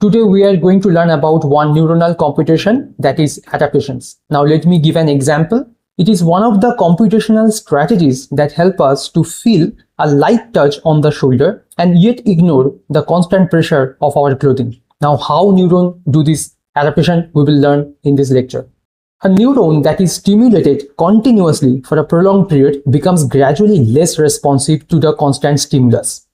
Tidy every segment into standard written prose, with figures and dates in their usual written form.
Today we are going to learn about one neuronal computation, that is adaptations. Now let me give an example. It is one of the computational strategies that help us to feel a light touch on the shoulder and yet ignore the constant pressure of our clothing. Now how neurons do this adaptation we will learn in this lecture. A neuron that is stimulated continuously for a prolonged period becomes gradually less responsive to the constant stimulus.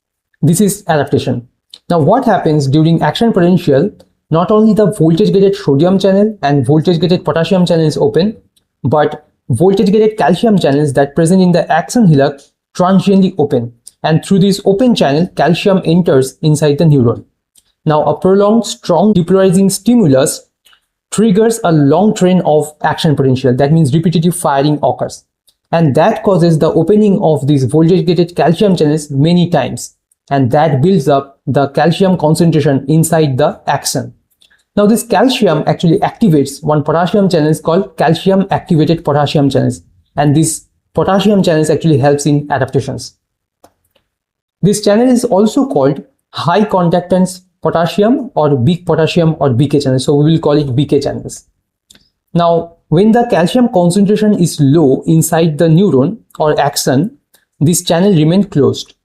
This is adaptation. Now what happens during action potential, not only the voltage gated sodium channel and voltage gated potassium channel is open, but voltage gated calcium channels that present in the axon hillock transiently open, and through this open channel calcium enters inside the neuron. Now a prolonged strong depolarizing stimulus triggers a long train of action potential, that means repetitive firing occurs, and that causes the opening of these voltage gated calcium channels many times, and that builds up the calcium concentration inside the axon. Now this calcium actually activates one potassium channels called calcium activated potassium channels, and this potassium channels actually helps in adaptations. This channel is also called high conductance potassium or big potassium or BK channels, so we will call it BK channels. Now when the calcium concentration is low inside the neuron or axon, this channel remains closed.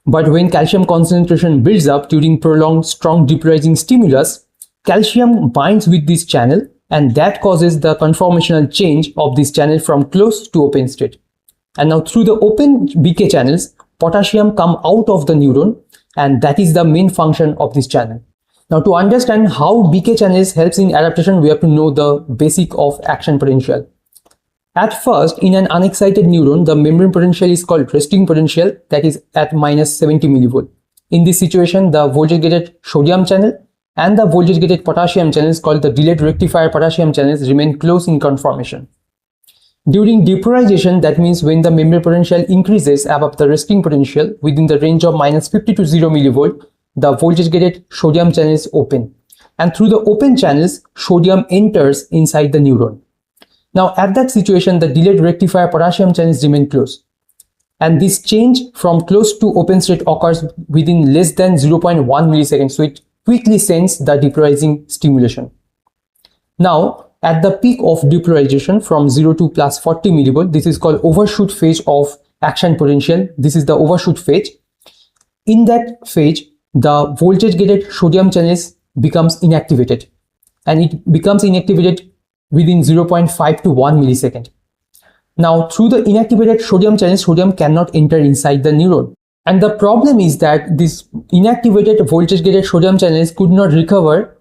But when calcium concentration builds up during prolonged strong depolarizing stimulus, calcium binds with this channel, and that causes the conformational change of this channel from closed to open state. And now through the open BK channels, potassium come out of the neuron, and that is the main function of this channel. Now to understand how BK channels helps in adaptation, we have to know the basic of action potential. At first, in an unexcited neuron, the membrane potential is called resting potential, that is at minus 70 millivolt. In this situation, the voltage gated sodium channel and the voltage gated potassium channels called the delayed rectifier potassium channels remain close in conformation. During depolarization, that means when the membrane potential increases above the resting potential within the range of minus 50 to 0 millivolt, the voltage gated sodium channels open, and through the open channels, sodium enters inside the neuron. Now at that situation, the delayed rectifier potassium channels remain closed, and this change from closed to open state occurs within less than 0.1 milliseconds, so it quickly sends the depolarizing stimulation. Now at the peak of depolarization from 0 to plus 40 millivolt, this is called overshoot phase of action potential. This is the overshoot phase. In that phase, the voltage gated sodium channels becomes inactivated, and it becomes inactivated within 0.5 to 1 millisecond. Now through the inactivated sodium channels, sodium cannot enter inside the neuron. And the problem is that this inactivated voltage gated sodium channels could not recover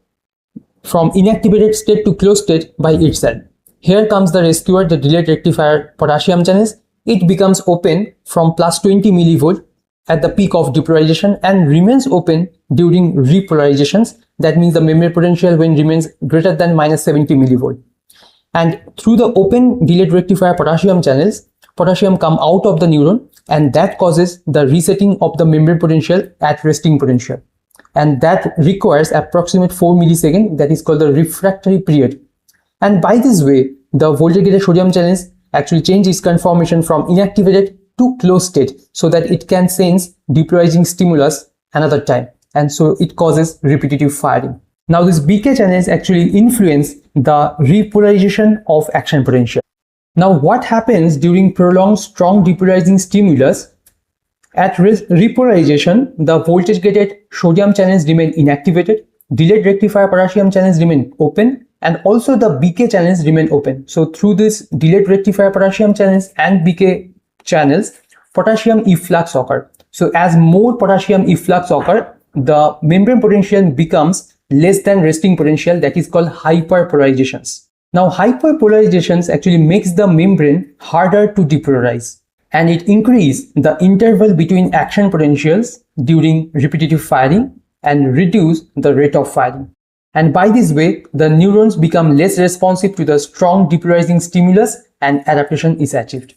from inactivated state to closed state by itself. Here comes the rescuer, the delayed rectifier potassium channels. It becomes open from plus 20 millivolt at the peak of depolarization and remains open during repolarizations. That means the membrane potential when remains greater than minus 70 millivolt. And through the open delayed rectifier potassium channels, potassium come out of the neuron, and that causes the resetting of the membrane potential at resting potential. And that requires approximate 4 milliseconds, that is called the refractory period. And by this way, the voltage gated sodium channels actually change its conformation from inactivated to closed state so that it can sense depolarizing stimulus another time. And so it causes repetitive firing. Now this BK channels actually influence the repolarization of action potential. Now what happens during prolonged strong depolarizing stimulus? At repolarization, the voltage gated sodium channels remain inactivated, delayed rectifier potassium channels remain open, and also the BK channels remain open. So through this delayed rectifier potassium channels and BK channels, potassium efflux occur. So as more potassium efflux occur, the membrane potential becomes less than resting potential, that is called hyperpolarizations. Now hyperpolarizations actually makes the membrane harder to depolarize, and it increases the interval between action potentials during repetitive firing and reduce the rate of firing. And by this way, the neurons become less responsive to the strong depolarizing stimulus and adaptation is achieved.